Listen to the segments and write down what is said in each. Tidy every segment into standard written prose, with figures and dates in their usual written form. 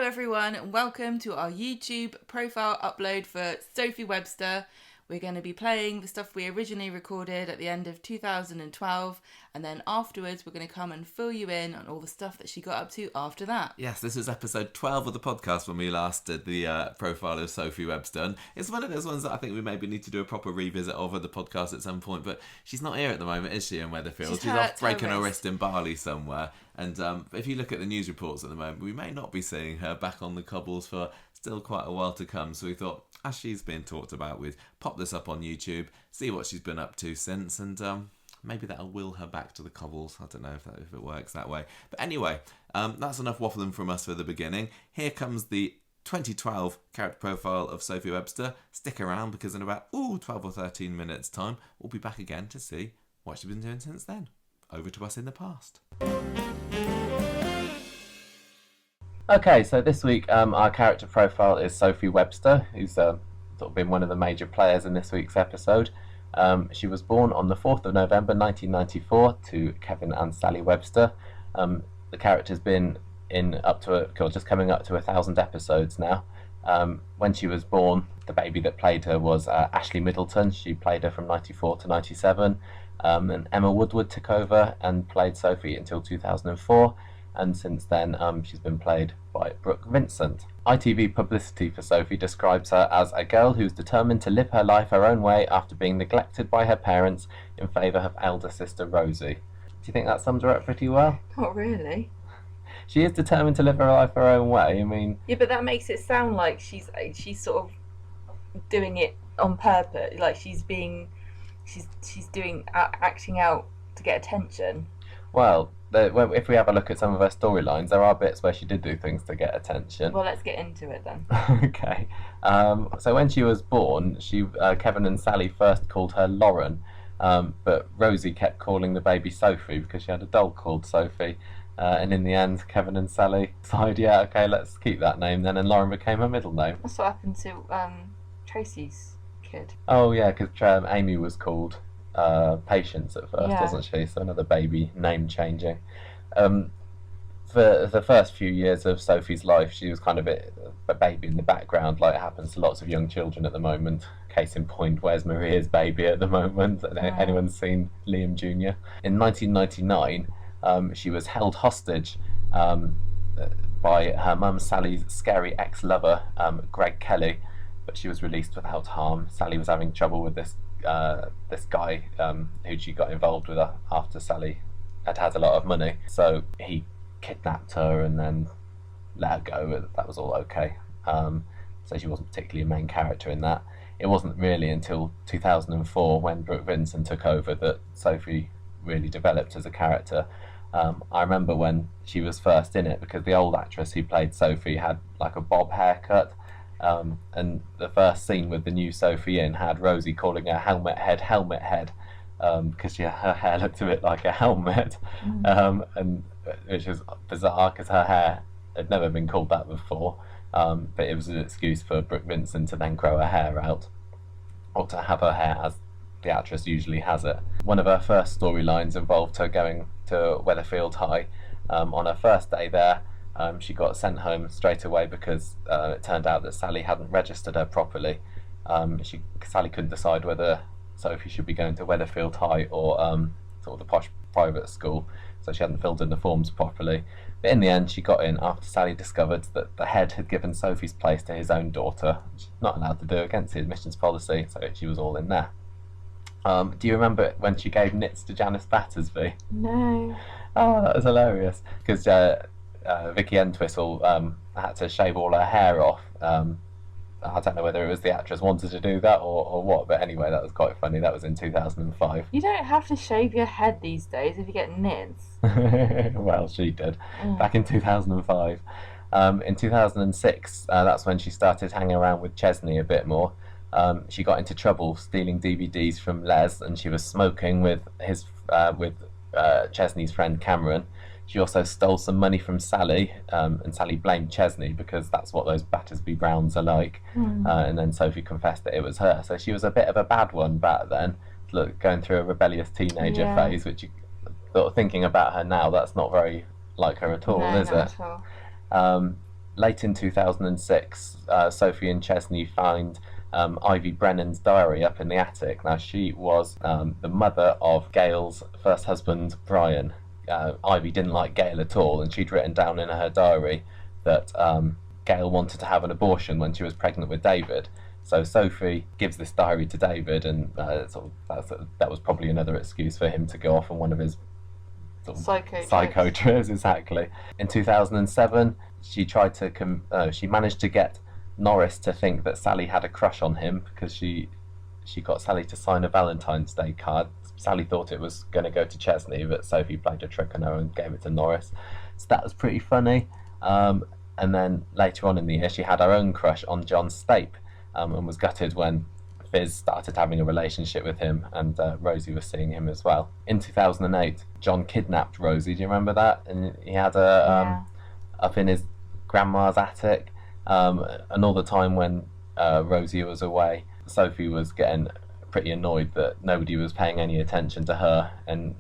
Hello everyone and welcome to our YouTube profile upload for Sophie Webster. We're going to be playing the stuff we originally recorded at the end of 2012, and then afterwards we're going to come and fill you in on all the stuff that she got up to after that. Yes, this is episode 12 of the podcast when we last did the profile of Sophie Webster. And it's one of those ones that I think we maybe need to do a proper revisit of at the podcast at some point, but she's not here at the moment, is she, in Weatherfield? She's off breaking her wrist in Bali somewhere. And if you look at the news reports at the moment, we may not be seeing her back on the cobbles for still quite a while to come. So we thought, as she's been talked about, we'd pop this up on YouTube, see what she's been up to since, and maybe that'll will her back to the cobbles. I don't know if it works that way. But anyway, that's enough waffling from us for the beginning. Here comes the 2012 character profile of Sophie Webster. Stick around because in about 12 or 13 minutes time, we'll be back again to see what she's been doing since then. Over to us in the past. Okay, so this week our character profile is Sophie Webster, who's sort of been one of the major players in this week's episode. She was born on the 4th of November 1994 to Kevin and Sally Webster. The character's been in just coming up to 1,000 episodes now. When she was born, the baby that played her was Ashley Middleton. She played her from 94 to 97. And Emma Woodward took over and played Sophie until 2004. And since then she's been played by Brooke Vincent. ITV publicity for Sophie describes her as a girl who's determined to live her life her own way after being neglected by her parents in favour of elder sister Rosie. Do you think that sums her up pretty well? Not really. She is determined to live her life her own way. I mean, yeah, but that makes it sound like she's sort of doing it on purpose, like she's acting out to get attention. Well, if we have a look at some of her storylines, there are bits where she did do things to get attention. Well, let's get into it then. Okay. So when she was born, Kevin and Sally first called her Lauren, but Rosie kept calling the baby Sophie because she had a doll called Sophie. And in the end, Kevin and Sally decided, yeah, okay, let's keep that name then, and Lauren became her middle name. That's what happened to Tracy's kid. Oh yeah, because Amy was called Patience at first, wasn't she? So another baby name changing. For the first few years of Sophie's life, she was kind of a baby in the background, like it happens to lots of young children at the moment. Case in point, where's Maria's baby at the moment? Anyone's seen Liam Jr.? In 1999, she was held hostage by her mum Sally's scary ex-lover, Greg Kelly, but she was released without harm. Sally was having trouble with this guy who she got involved with after Sally had a lot of money, so he kidnapped her and then let her go. That was all okay. So she wasn't particularly a main character in that. It wasn't really until 2004 when Brooke Vincent took over that Sophie really developed as a character. I remember when she was first in it, because the old actress who played Sophie had like a bob haircut. And the first scene with the new Sophie in had Rosie calling her helmet head, because her hair looked a bit like a helmet, and which was bizarre because her hair had never been called that before, but it was an excuse for Brooke Vincent to then grow her hair out, or to have her hair as the actress usually has it. One of her first storylines involved her going to Weatherfield High. On her first day there, she got sent home straight away because it turned out that Sally hadn't registered her properly. Sally couldn't decide whether Sophie should be going to Weatherfield High or sort of the posh private school, so she hadn't filled in the forms properly. But in the end, she got in after Sally discovered that the head had given Sophie's place to his own daughter, which she's not allowed to do against the admissions policy, so she was all in there. Do you remember when she gave knits to Janice Battersby? No. Oh, that was hilarious, because Vicky Entwistle had to shave all her hair off. I don't know whether it was the actress wanted to do that or what, but anyway, that was quite funny. That was in 2005. You don't have to shave your head these days if you get knits. Well, she did. Back in 2005. In 2006, that's when she started hanging around with Chesney a bit more. She got into trouble stealing DVDs from Les, and she was smoking with Chesney's friend Cameron. She also stole some money from Sally, and Sally blamed Chesney because that's what those Battersby Browns are like. And then Sophie confessed that it was her. So she was a bit of a bad one back then, going through a rebellious teenager phase, which, sort of thinking about her now, that's not very like her at all, is it? Not at all. Late in 2006, Sophie and Chesney find Ivy Brennan's diary up in the attic. Now, she was the mother of Gail's first husband, Brian. Ivy didn't like Gail at all, and she'd written down in her diary that Gail wanted to have an abortion when she was pregnant with David. So Sophie gives this diary to David, and that was probably another excuse for him to go off on one of his psycho trips. Exactly. In 2007, she managed to get Norris to think that Sally had a crush on him, because she got Sally to sign a Valentine's Day card. Sally thought it was going to go to Chesney, but Sophie played a trick on her and gave it to Norris. So that was pretty funny. And then later on in the year, she had her own crush on John Stape, and was gutted when Fizz started having a relationship with him, and Rosie was seeing him as well. In 2008, John kidnapped Rosie. Do you remember that? And he had her up in his grandma's attic. And all the time when Rosie was away, Sophie was getting pretty annoyed that nobody was paying any attention to her. And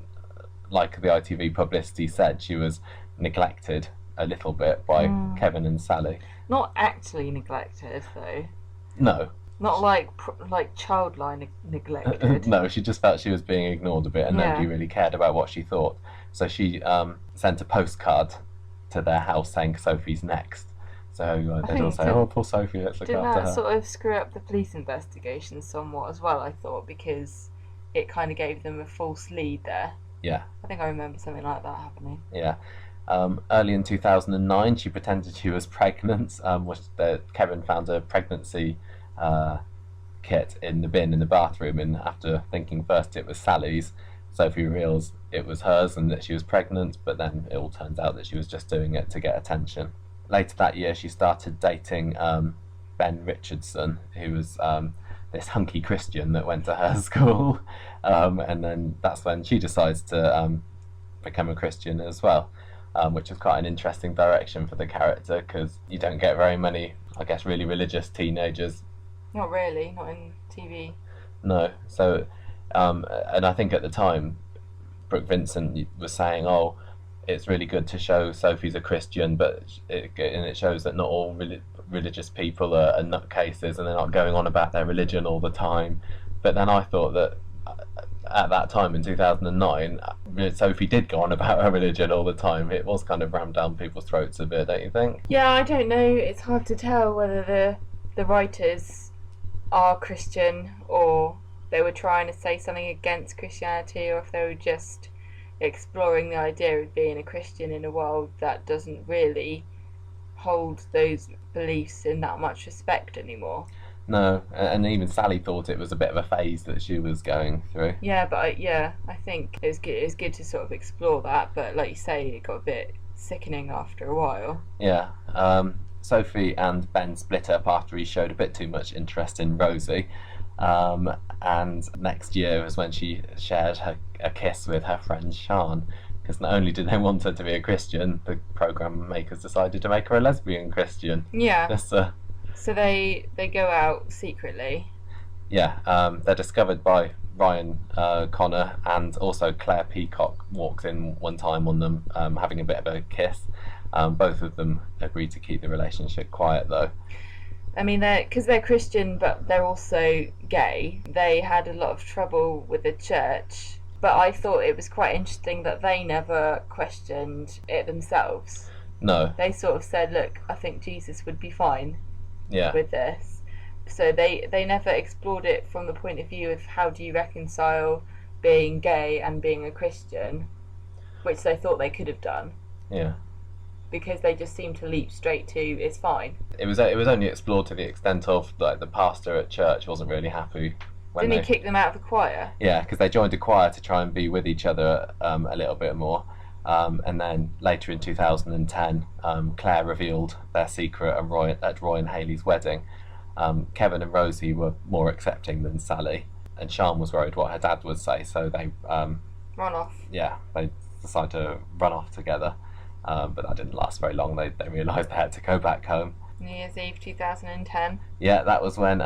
like the ITV publicity said, she was neglected a little bit by Kevin and Sally. Not actually neglected, though. No. Not like childlike neglected. No, she just felt she was being ignored a bit, and nobody really cared about what she thought. So she sent a postcard to their house saying Sophie's next. So they'd all say, "Oh, poor Sophie, let's look after her." Didn't that sort of screw up the police investigation somewhat as well, I thought, because it kind of gave them a false lead there. Yeah. I think I remember something like that happening. Yeah. Early in 2009, she pretended she was pregnant. Kevin found a pregnancy kit in the bin in the bathroom, and after thinking first it was Sally's, Sophie reveals it was hers and that she was pregnant, but then it all turns out that she was just doing it to get attention. Later that year, she started dating Ben Richardson, who was this hunky Christian that went to her school, and then that's when she decides to become a Christian as well, which is quite an interesting direction for the character, because you don't get very many, I guess, really religious teenagers. Not really, not in TV. No, so, and I think at the time, Brooke Vincent was saying, "Oh, it's really good to show Sophie's a Christian, but it shows that not all religious people are nutcases, and they're not going on about their religion all the time." But then I thought that at that time in 2009, Sophie did go on about her religion all the time. It was kind of rammed down people's throats a bit, don't you think? Yeah, I don't know. It's hard to tell whether the writers are Christian, or they were trying to say something against Christianity, or if they were just exploring the idea of being a Christian in a world that doesn't really hold those beliefs in that much respect anymore. No, and even Sally thought it was a bit of a phase that she was going through. Yeah, but I think it was good to sort of explore that, but like you say, it got a bit sickening after a while. Yeah, Sophie and Ben split up after he showed a bit too much interest in Rosie, and next year was when she shared a kiss with her friend Sian, because not only did they want her to be a Christian, the programme makers decided to make her a lesbian Christian. Yeah. So they go out secretly. Yeah, they're discovered by Ryan Connor, and also Claire Peacock walks in one time on them having a bit of a kiss. Both of them agreed to keep the relationship quiet, though. I mean, because they're Christian, but they're also gay. They had a lot of trouble with the church, but I thought it was quite interesting that they never questioned it themselves. No. They sort of said, "Look, I think Jesus would be fine with this." So they never explored it from the point of view of how do you reconcile being gay and being a Christian, which they thought they could have done. Yeah. Because they just seemed to leap straight to it's fine. It was only explored to the extent of like the pastor at church wasn't really happy. Didn't he kick them out of the choir? Yeah, because they joined a choir to try and be with each other a little bit more. And then later in 2010, Claire revealed their secret at Roy and Hayley's wedding. Kevin and Rosie were more accepting than Sally, and Sian was worried what her dad would say, so they run off. Yeah, they decided to run off together. But that didn't last very long. They realised they had to go back home. New Year's Eve 2010. Yeah, that was when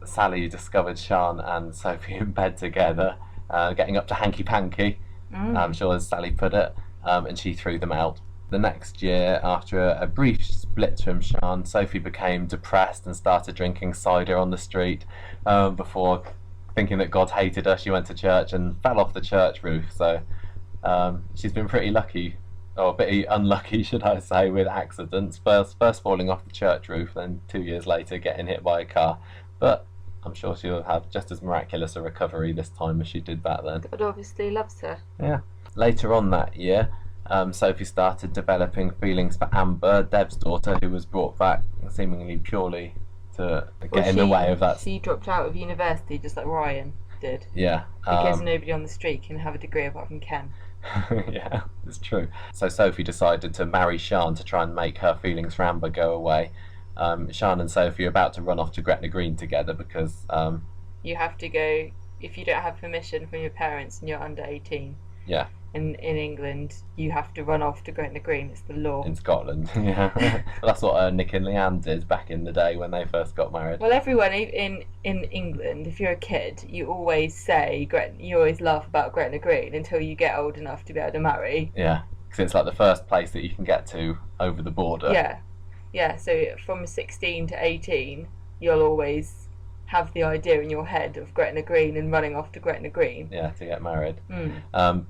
Sally discovered Sian and Sophie in bed together, getting up to hanky-panky, I'm sure as Sally put it, and she threw them out. The next year, after a brief split from Sean, Sophie became depressed and started drinking cider on the street. Before thinking that God hated her, she went to church and fell off the church roof. So she's been pretty lucky, or pretty unlucky, should I say, with accidents. First falling off the church roof, then 2 years later getting hit by a car. But I'm sure she'll have just as miraculous a recovery this time as she did back then. God obviously loves her. Yeah. Later on that year, Sophie started developing feelings for Amber, Deb's daughter, who was brought back seemingly purely to get in the way of that. She dropped out of university just like Ryan did. Yeah. Because nobody on the street can have a degree apart from Ken. Yeah, it's true. So Sophie decided to marry Sean to try and make her feelings for Amber go away. Sean and Sophie are about to run off to Gretna Green together because... you have to go, if you don't have permission from your parents and you're under 18. Yeah. In England, you have to run off to Gretna Green. It's the law. In Scotland, yeah. That's what Nick and Leanne did back in the day when they first got married. Well, everyone in England, if you're a kid, you always laugh about Gretna Green until you get old enough to be able to marry. Yeah, because it's like the first place that you can get to over the border. Yeah. So from 16 to 18, you'll always have the idea in your head of Gretna Green and running off to Gretna Green. Yeah, to get married.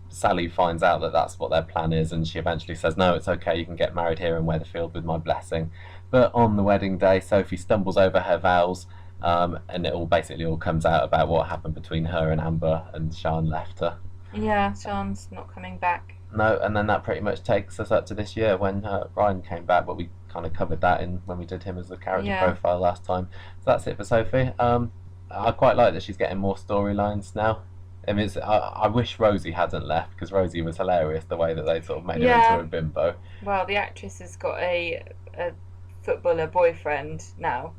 Sally finds out that that's what their plan is, and she eventually says, no, it's okay, you can get married here in Weatherfield with my blessing. But on the wedding day, Sophie stumbles over her vows, and it all comes out about what happened between her and Amber, and Sean left her. Yeah, Sean's not coming back. No, and then that pretty much takes us up to this year when Ryan came back, but we kind of covered that when we did him as a character profile last time. So that's it for Sophie. I quite like that she's getting more storylines now. I mean, I wish Rosie hadn't left, because Rosie was hilarious the way that they sort of made her into a bimbo. Well, the actress has got a footballer boyfriend now,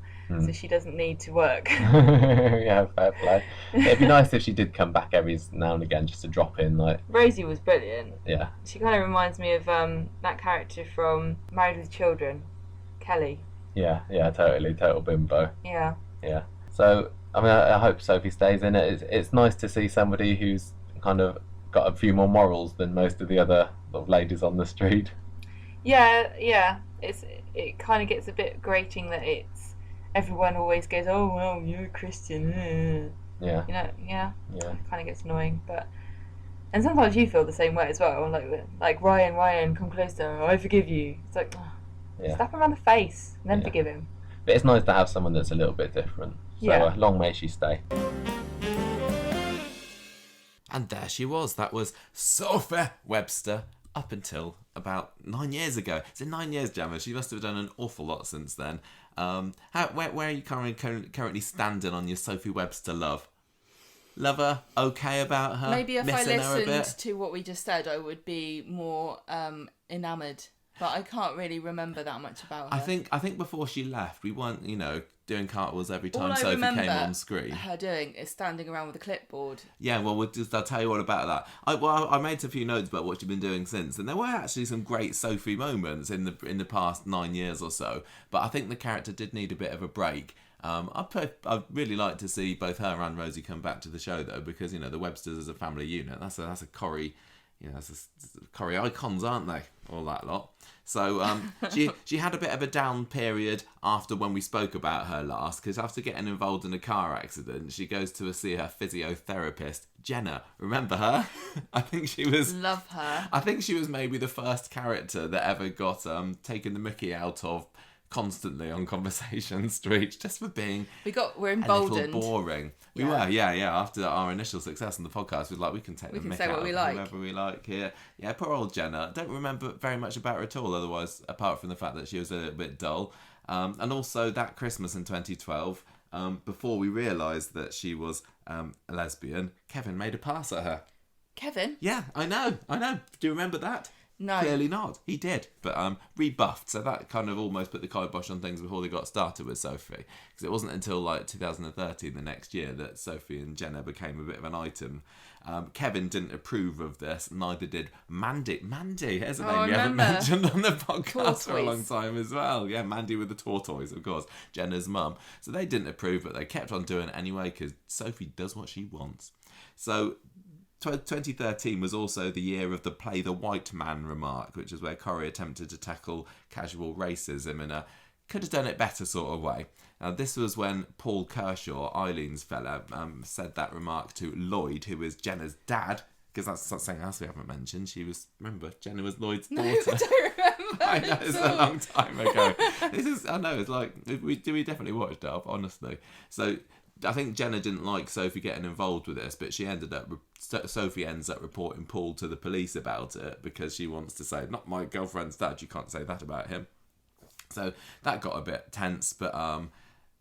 so she doesn't need to work. Yeah, fair play. It'd be nice if she did come back every now and again just to drop in. Like Rosie was brilliant. Yeah. She kind of reminds me of that character from Married with Children, Kelly. Yeah, totally, total bimbo. Yeah. Yeah. So, I mean, I hope Sophie stays in it. It's nice to see somebody who's kind of got a few more morals than most of the other sort of ladies on the street. Yeah. It kind of gets a bit grating that everyone always goes, oh well, you're a Christian. Yeah. You know, yeah. It kind of gets annoying, and sometimes you feel the same way as well. Like Ryan, come closer. I forgive you. It's like, slap him around the face and then forgive him. But it's nice to have someone that's a little bit different. So long may she stay. And there she was. That was Sophie Webster up until about 9 years ago. It's in 9 years, Gemma. She must have done an awful lot since then. Where are you currently standing on your Sophie Webster love? Love her? Okay about her? Maybe if I listened bit? to what we just said, I would be more enamoured. But I can't really remember that much about her. I think before she left, we weren't, doing cartwheels every time Sophie came on screen. Her doing is standing around with a clipboard. Yeah, well, I'll tell you all about that. I made a few notes about what she's been doing since, and there were actually some great Sophie moments in the past 9 years or so. But I think the character did need a bit of a break. I'd really like to see both her and Rosie come back to the show though, because the Websters as a family unit, that's a Corrie. That's Corrie icons, aren't they? All that lot. So she had a bit of a down period after when we spoke about her last, because after getting involved in a car accident, she goes to see her physiotherapist, Jenna. Remember her? I think she was... Love her. I think she was maybe the first character that ever got taken the mickey out of constantly on Conversation Street, just for being we're emboldened. A little boring. We were, yeah. After our initial success on the podcast, we can take the mick out of whoever we like here. Yeah, poor old Jenna. Don't remember very much about her at all, otherwise, apart from the fact that she was a little bit dull. And also that Christmas in 2012, before we realised that she was a lesbian, Kevin made a pass at her. Kevin? Yeah, I know. Do you remember that? No. Clearly not. He did, but rebuffed. So that kind of almost put the kibosh on things before they got started with Sophie. Because it wasn't until 2013, the next year, that Sophie and Jenna became a bit of an item. Kevin didn't approve of this, neither did Mandy. Mandy, here's a name we haven't mentioned on the podcast for a long time as well. Yeah, Mandy with the tortoise, of course, Jenna's mum. So they didn't approve, but they kept on doing it anyway, because Sophie does what she wants. So 2013 was also the year of the play the white man remark, which is where Corrie attempted to tackle casual racism in a could have done it better sort of way. This was when Paul Kershaw, Eileen's fella, said that remark to Lloyd, who was Jenna's dad, because that's something else we haven't mentioned. Remember, Jenna was Lloyd's daughter. No, I don't remember. I know, it's a long time ago. I know, it's like, we definitely watched it up, honestly. So, I think Jenna didn't like Sophie getting involved with this, but Sophie ends up reporting Paul to the police about it because she wants to say, not my girlfriend's dad, you can't say that about him. So that got a bit tense, but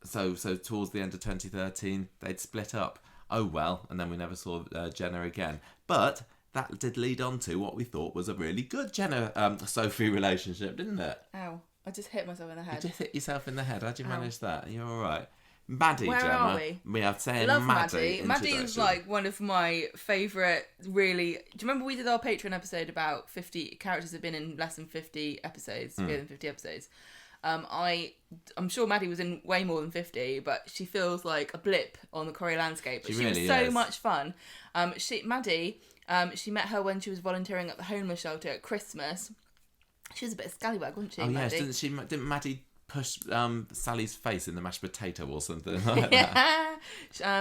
so towards the end of 2013, they'd split up. Oh well, and then we never saw Jenna again. But that did lead on to what we thought was a really good Jenna-Sophie relationship, didn't it? Ow, I just hit myself in the head. You just hit yourself in the head. How'd you manage that? You're all right. Maddie, Where Gemma. are we? We are saying Love Maddie. Maddie is like one of my favourite, really... Do you remember we did our Patreon episode about 50 characters have been in less than 50 episodes, fewer than 50 episodes? I'm sure Maddie was in way more than 50, but she feels like a blip on the Corrie landscape. But she really was so much fun. Maddie, she met her when she was volunteering at the homeless shelter at Christmas. She was a bit of scallywag, wasn't she? Oh Maddie? yes, didn't Maddie push Sally's face in the mashed potato or something like that?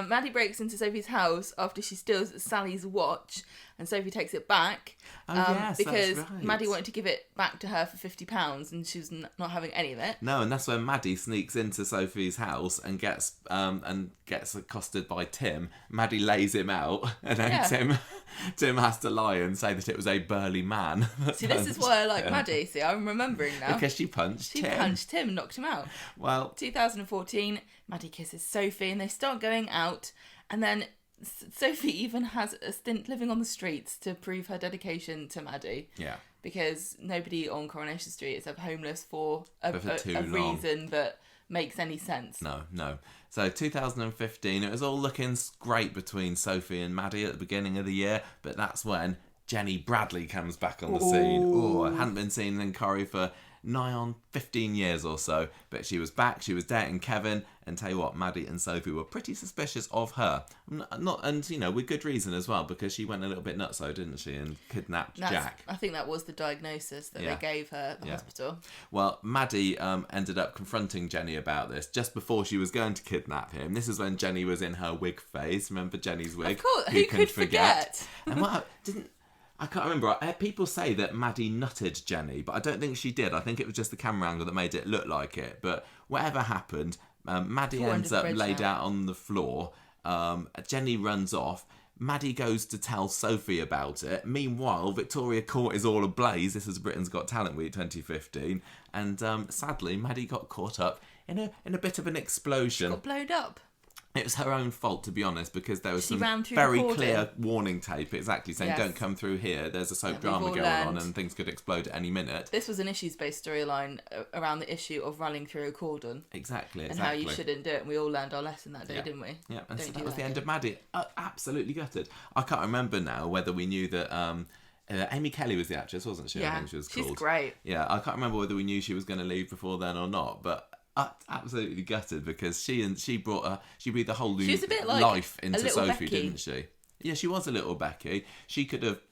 Maddie breaks into Sophie's house after she steals Sally's watch, and Sophie takes it back because that's right. Maddie wanted to give it back to her for £50 and she was not having any of it. No, and that's when Maddie sneaks into Sophie's house and gets accosted by Tim. Maddie lays him out, and then Tim has to lie and say that it was a burly man. See, this is why I like Maddie. See, I'm remembering now. Because she punched Tim and knocked him out. Well, 2014, Maddie kisses Sophie and they start going out, and then Sophie even has a stint living on the streets to prove her dedication to Maddie. Yeah. Because nobody on Coronation Street is ever homeless for a long reason that makes any sense. No. So 2015, it was all looking great between Sophie and Maddie at the beginning of the year, but that's when Jenny Bradley comes back on the scene. Oh, hadn't been seen in Corrie for nigh on 15 years or so, but she was back, she was dating Kevin, and tell you what, Maddie and Sophie were pretty suspicious of her. And you know, with good reason as well, because she went a little bit nutso, didn't she, and kidnapped Jack. I think that was the diagnosis that they gave her at the hospital. Well, Maddie ended up confronting Jenny about this just before she was going to kidnap him. This is when Jenny was in her wig phase. Remember Jenny's wig? Of course, who could forget? And I can't remember. People say that Maddie nutted Jenny, but I don't think she did. I think it was just the camera angle that made it look like it. But whatever happened, Maddie ends up laid out on the floor. Jenny runs off. Maddie goes to tell Sophie about it. Meanwhile, Victoria Court is all ablaze. This is Britain's Got Talent Week 2015. And sadly, Maddie got caught up in a bit of an explosion. She got blown up. It was her own fault, to be honest, because there was some very clear warning tape exactly saying, don't come through here, there's a soap drama going on and things could explode at any minute. This was an issues-based storyline around the issue of running through a cordon. Exactly. And how you shouldn't do it. And we all learned our lesson that day, didn't we? Yeah, and so that was the end of Maddie. Absolutely gutted. I can't remember now whether we knew that... Amy Kelly was the actress, wasn't she? Yeah, I think she was called. She's great. Yeah, I can't remember whether we knew she was going to leave before then or not, but... absolutely gutted because she breathed a whole new life into Sophie, didn't she? Yeah, she was a little Becky. She could have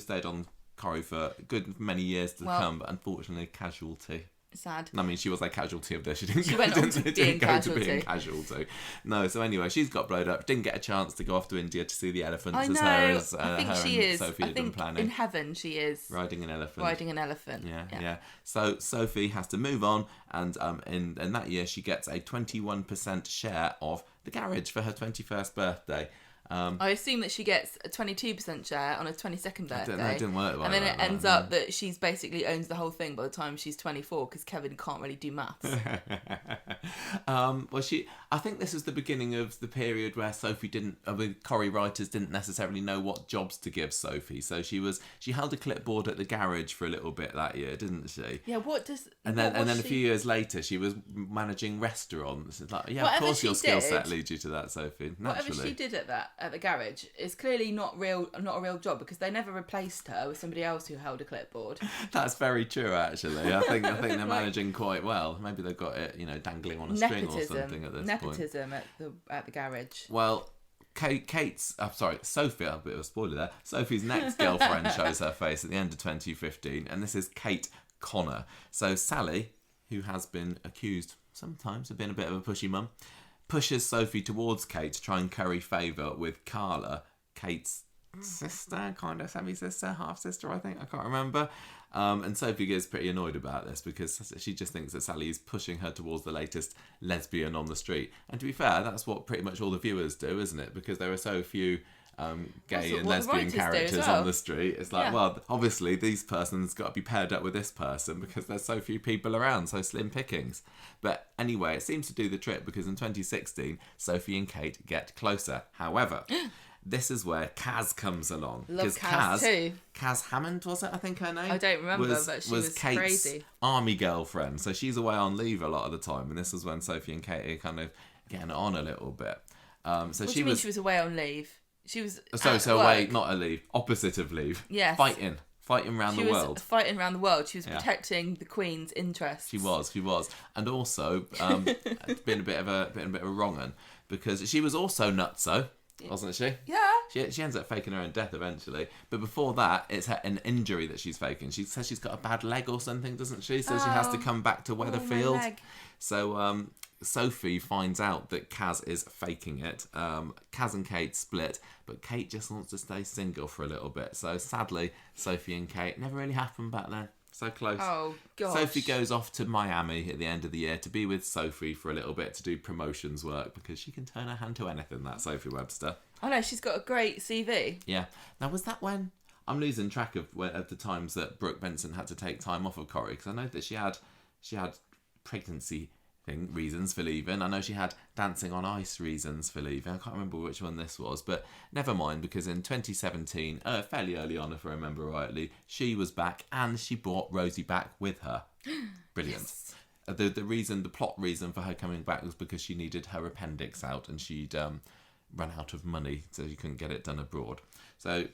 stayed on Corrie for a good many years to come, but unfortunately, casualty. Sad. I mean, she was a casualty of this. She went on to being casualty. No, so anyway, she's got blowed up. Didn't get a chance to go off to India to see the elephants. I know. I think she is. Sophie had been planning. In heaven, she is riding an elephant. Yeah. So Sophie has to move on, and in that year she gets a 21% share of the garage for her 21st birthday. I assume that she gets a 22% share on her 22nd birthday. That didn't work like and then that, it ends up that she's basically owns the whole thing by the time she's 24 because Kevin can't really do maths. I think this is the beginning of the period where Corrie writers didn't necessarily know what jobs to give Sophie. So she held a clipboard at the garage for a little bit that year, didn't she? Yeah. And then a few years later, she was managing restaurants. It's like, of course your skill set leads you to that, Sophie. Naturally. Whatever she did at the garage is clearly not a real job because they never replaced her with somebody else who held a clipboard. That's very true, actually. I think they're managing quite well. Maybe they've got it, dangling on a string or something at this point. Nepotism at the garage. Well, Sophie, a bit of a spoiler there. Sophie's next girlfriend shows her face at the end of 2015, and this is Kate Connor. So Sally, who has been accused sometimes of being a bit of a pushy mum, pushes Sophie towards Kate to try and curry favour with Carla, Kate's sister, kind of semi-sister, half-sister, I think. I can't remember. And Sophie gets pretty annoyed about this because she just thinks that Sally is pushing her towards the latest lesbian on the street. And to be fair, that's what pretty much all the viewers do, isn't it? Because there are so few gay and lesbian characters on the street. It's like, well, obviously these persons got to be paired up with this person because there's so few people around, so slim pickings. But anyway, it seems to do the trick because in 2016, Sophie and Kate get closer. However, this is where Kaz comes along. Love Kaz too. Kaz Hammond, was it, I think her name? I don't remember, but she was Kate's crazy. Army girlfriend. So she's away on leave a lot of the time. And this is when Sophie and Kate are kind of getting it on a little bit. What do you mean she was away on leave? She was away, not a leave, opposite of leave. Yes. Fighting around the world. Fighting around the world. She was protecting the Queen's interests. She was, and also been a bit of a wrong un because she was also nutso, wasn't she? Yeah. She ends up faking her own death eventually, but before that, it's an injury that she's faking. She says she's got a bad leg or something, doesn't she? So she has to come back to Weatherfield. My leg. So Sophie finds out that Kaz is faking it. Kaz and Kate split, but Kate just wants to stay single for a little bit. So sadly, Sophie and Kate never really happened back then. So close. Oh, gosh. Sophie goes off to Miami at the end of the year to be with Sophie for a little bit to do promotions work because she can turn her hand to anything, that Sophie Webster. I know, she's got a great CV. Yeah. Now, was that when... I'm losing track of the times that Brooke Benson had to take time off of Corrie because I know that she had pregnancy reasons for leaving. I know she had dancing on ice reasons for leaving. I can't remember which one this was, but never mind because in 2017, fairly early on if I remember rightly, she was back and she brought Rosie back with her. Brilliant. Yes. The plot reason for her coming back was because she needed her appendix out and she'd run out of money so she couldn't get it done abroad. So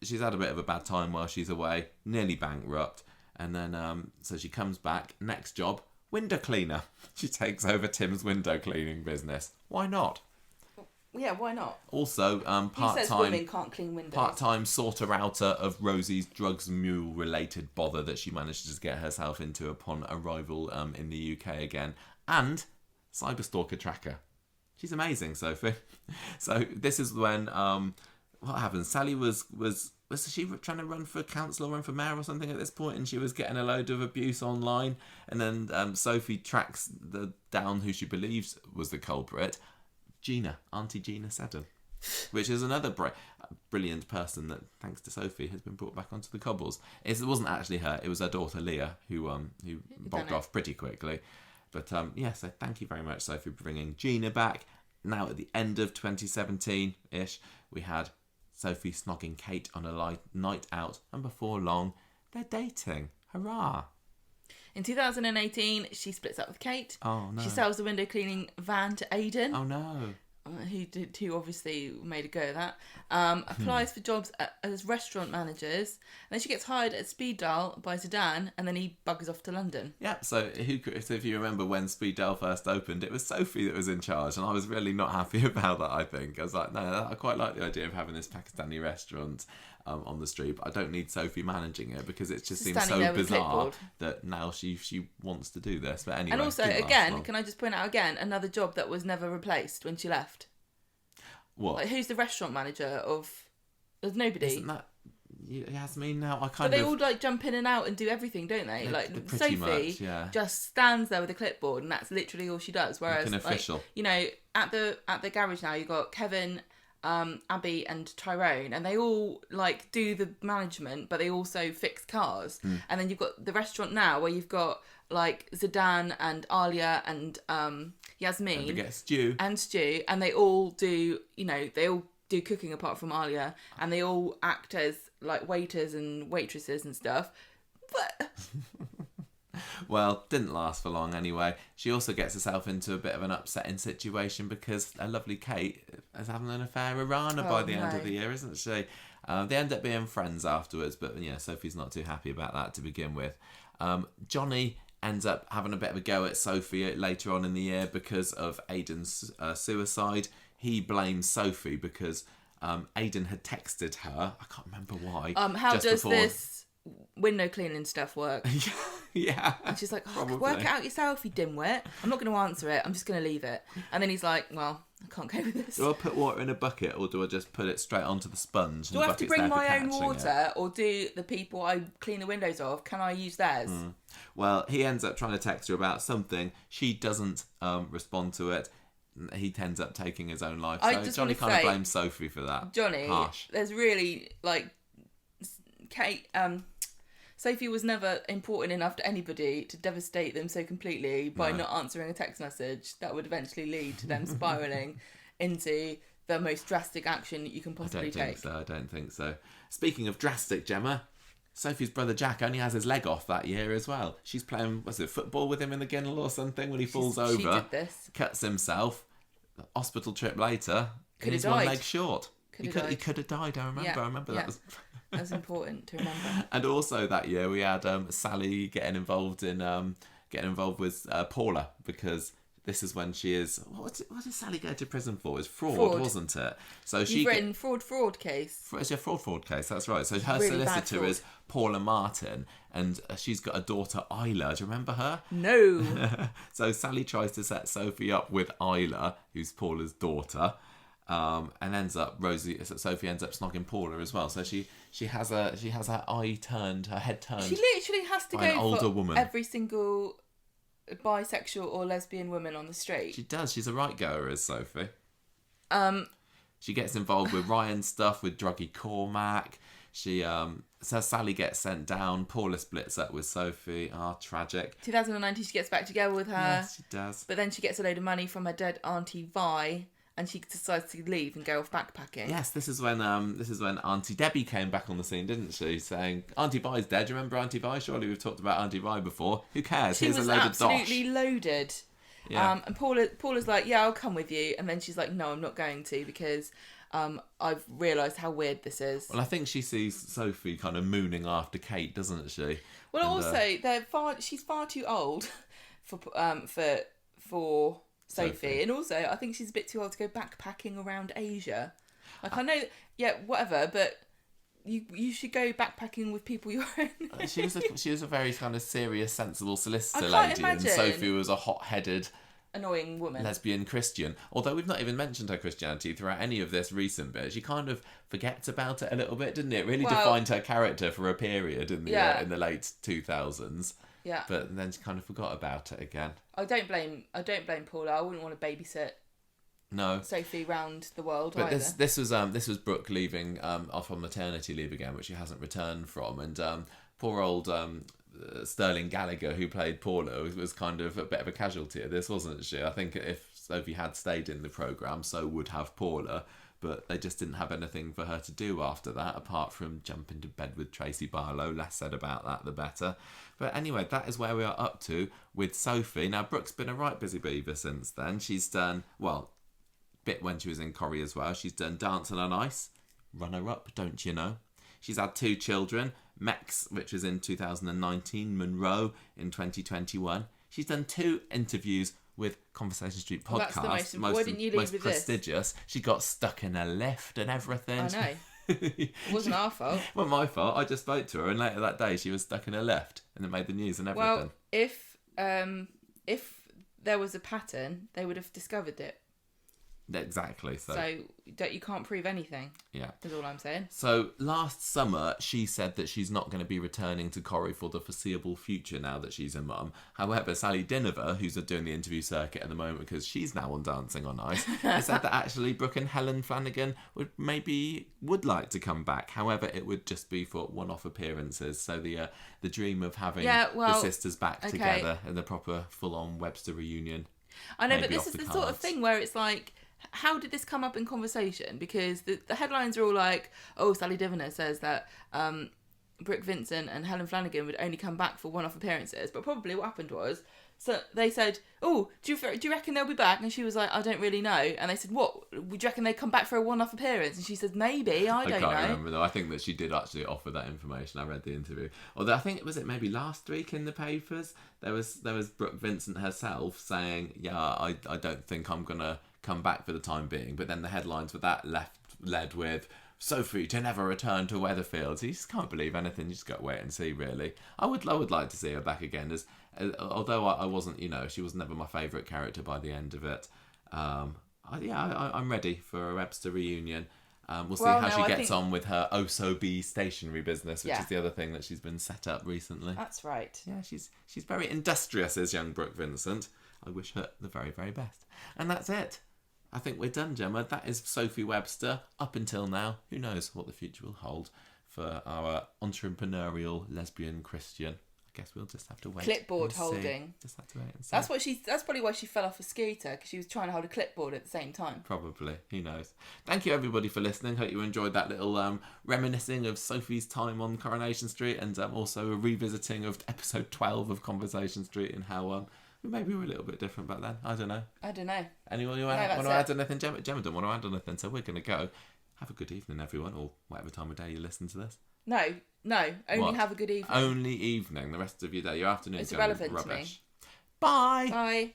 she's had a bit of a bad time while she's away, nearly bankrupt, and then so she comes back, next job, window cleaner. She takes over Tim's window cleaning business. Why not? Yeah, why not? Also, He says women can't clean windows. Part-time sorter-outer of Rosie's drugs mule-related bother that she manages to get herself into upon arrival in the UK again. And cyberstalker tracker. She's amazing, Sophie. So this is when what happened? Sally was she trying to run for council or run for mayor or something at this point, and she was getting a load of abuse online, and then Sophie tracks down who she believes was the culprit, Auntie Gina Seddon, which is another brilliant person that, thanks to Sophie, has been brought back onto the cobbles. It wasn't actually her; it was her daughter Leah who bogged off pretty quickly. But so thank you very much, Sophie, for bringing Gina back. Now at the end of 2017-ish, we had Sophie snogging Kate on a night out, and before long, they're dating. Hurrah! In 2018, she splits up with Kate. Oh, no. She sells the window cleaning van to Aidan. Oh, no. Who obviously made a go of that. Applies for jobs as restaurant managers. And then she gets hired at Speed Dial by Zidane, and then he buggers off to London. Yeah, so if you remember when Speed Dial first opened, it was Sophie that was in charge, and I was really not happy about that, I think. I was like, no, I quite like the idea of having this Pakistani restaurant on the street, but I don't need Sophie managing it because it just seems so bizarre that now she wants to do this. But anyway, and also, again, can I just point out again, another job that was never replaced when she left? What? Like, who's the restaurant manager of... There's nobody. Isn't that... Yasmin now? But they all like jump in and out and do everything, don't they? Like Sophie just stands there with a clipboard and that's literally all she does. Whereas, like an official. At the garage now, you've got Kevin, Abby and Tyrone, and they all like do the management, but they also fix cars. And then you've got the restaurant now where you've got like Zidane and Alia and Yasmin and Stu, and they all do cooking apart from Alia, and they all act as like waiters and waitresses and stuff. But well, didn't last for long anyway. She also gets herself into a bit of an upsetting situation because a lovely Kate is having an affair with Rana by the end of the year, isn't she? They end up being friends afterwards, but Sophie's not too happy about that to begin with. Johnny ends up having a bit of a go at Sophie later on in the year because of Aidan's suicide. he blames Sophie because Aidan had texted her. I can't remember why. How does this window cleaning stuff work? Yeah. And she's like, work it out yourself, you dimwit. I'm not going to answer it. I'm just going to leave it. And then he's like, well, I can't go with this. Do I put water in a bucket or do I just put it straight onto the sponge? Do I have to bring my own water or do the people I clean the windows of, can I use theirs? Well, he ends up trying to text her about something. She doesn't respond to it. He ends up taking his own life. So Johnny kind of blames Sophie for that. Johnny, harsh. There's really, like, Kate... Sophie was never important enough to anybody to devastate them so completely by not answering a text message that would eventually lead to them spiralling into the most drastic action you can possibly take. I don't think so. Speaking of drastic, Gemma, Sophie's brother Jack only has his leg off that year as well. She's playing, football with him in the Ginnell or something when he falls over. She did this. Cuts himself. Hospital trip later. He's one leg short. He could have died, I remember. That was... That's important to remember. And also that year we had Sally getting involved with Paula, because this is when she is... What did Sally go to prison for? It was fraud, wasn't it? So You've written fraud case. It's a fraud case, that's right. So her really solicitor is Paula Martin, and she's got a daughter, Isla. Do you remember her? No. So Sally tries to set Sophie up with Isla, who's Paula's daughter. And Sophie ends up snogging Paula as well. So she has her head turned. She literally has to go an older for woman. Every single bisexual or lesbian woman on the street. She does. She's a right goer, is Sophie. She gets involved with Ryan stuff with druggy Cormac. So Sally gets sent down. Paula splits up with Sophie. Tragic. 2019, she gets back together with her. Yes, she does. But then she gets a load of money from her dead auntie Vi. And she decides to leave and go off backpacking. Yes, this is when Auntie Debbie came back on the scene, didn't she? Saying, Auntie Vi's dead. Do you remember Auntie Vi? Surely we've talked about Auntie Vi before. Who cares? Here's a load of dosh. She was absolutely loaded. Yeah. And Paula's like, yeah, I'll come with you. And then she's like, no, I'm not going to because I've realised how weird this is. Well, I think she sees Sophie kind of mooning after Kate, doesn't she? Well, and, also, she's far too old for Sophie. And also I think she's a bit too old to go backpacking around Asia. Like I know, whatever, but you should go backpacking with people your own. She was a very kind of serious, sensible solicitor lady, imagine. And Sophie was a hot-headed, annoying woman, lesbian Christian. Although we've not even mentioned her Christianity throughout any of this recent bit, she kind of forgets about it a little bit, didn't it? It really defined her character for a period in the late 2000s. Yeah. But then she kind of forgot about it again. I don't blame Paula. I wouldn't want to babysit Sophie round the world but either. This was Brooke leaving off on maternity leave again, which she hasn't returned from, and poor old Sterling Gallagher, who played Paula, was kind of a bit of a casualty of this, wasn't she? I think if Sophie had stayed in the programme, so would have Paula. But they just didn't have anything for her to do after that, apart from jump into bed with Tracy Barlow. Less said about that, the better. But anyway, that is where we are up to with Sophie. Now, Brooke's been a right busy beaver since then. She's done, bit when she was in Corrie as well. She's done Dancing on Ice, runner-up, don't you know? She's had 2 children, Mex, which was in 2019, Monroe in 2021. She's done 2 interviews with Conversation Street podcast. That's the most prestigious. She got stuck in a lift and everything. I know. It wasn't our fault. It wasn't my fault. I just spoke to her, and later that day she was stuck in a lift, and it made the news and everything. Well, if there was a pattern, they would have discovered it. Exactly. So you can't prove anything. Yeah. Is all I'm saying. So last summer, she said that she's not going to be returning to Corrie for the foreseeable future now that she's a mum. However, Sally Dinover, who's doing the interview circuit at the moment because she's now on Dancing on Ice, has said that actually Brooke and Helen Flanagan would like to come back. However, it would just be for one-off appearances. So the dream of having the sisters back together in the proper full-on Webster reunion. I know, but this is the sort of thing where it's like, how did this come up in conversation? Because the headlines are all like, oh, Sally Divener says that Brooke Vincent and Helen Flanagan would only come back for one-off appearances. But probably what happened was, so they said, oh, do you reckon they'll be back? And she was like, I don't really know. And they said, what? Would you reckon they come back for a one-off appearance? And she said, maybe, I don't know. I can't remember though. I think that she did actually offer that information. I read the interview. Although I think, was it maybe last week in the papers? There was Brooke Vincent herself saying, yeah, I don't think I'm going to come back for the time being. But then the headlines with that led with Sophie to never return to Weatherfield. You just can't believe anything. You just got to wait and see, really. I would like to see her back again, as although I wasn't, she was never my favourite character by the end of it. I'm ready for a Webster reunion. We'll see how she gets on with her Oh-So-Be stationery business, which is the other thing that she's been set up recently. That's right. Yeah, she's very industrious, is young Brooke Vincent. I wish her the very, very best. And that's it. I think we're done, Gemma. That is Sophie Webster. Up until now, who knows what the future will hold for our entrepreneurial lesbian Christian. I guess we'll just have to wait. Clipboard holding. Just have to wait and see. That's probably why she fell off a scooter, because she was trying to hold a clipboard at the same time. Probably. Who knows? Thank you, everybody, for listening. Hope you enjoyed that little reminiscing of Sophie's time on Coronation Street, and also a revisiting of episode 12 of Conversation Street, and how maybe we're a little bit different back then. I don't know. Anyone want to add anything? Gemma don't want to add anything, so we're going to go. Have a good evening, everyone, or whatever time of day you listen to this. No, only have a good evening. Only evening. The rest of your day, your afternoon is irrelevant rubbish. to me. Bye. Bye.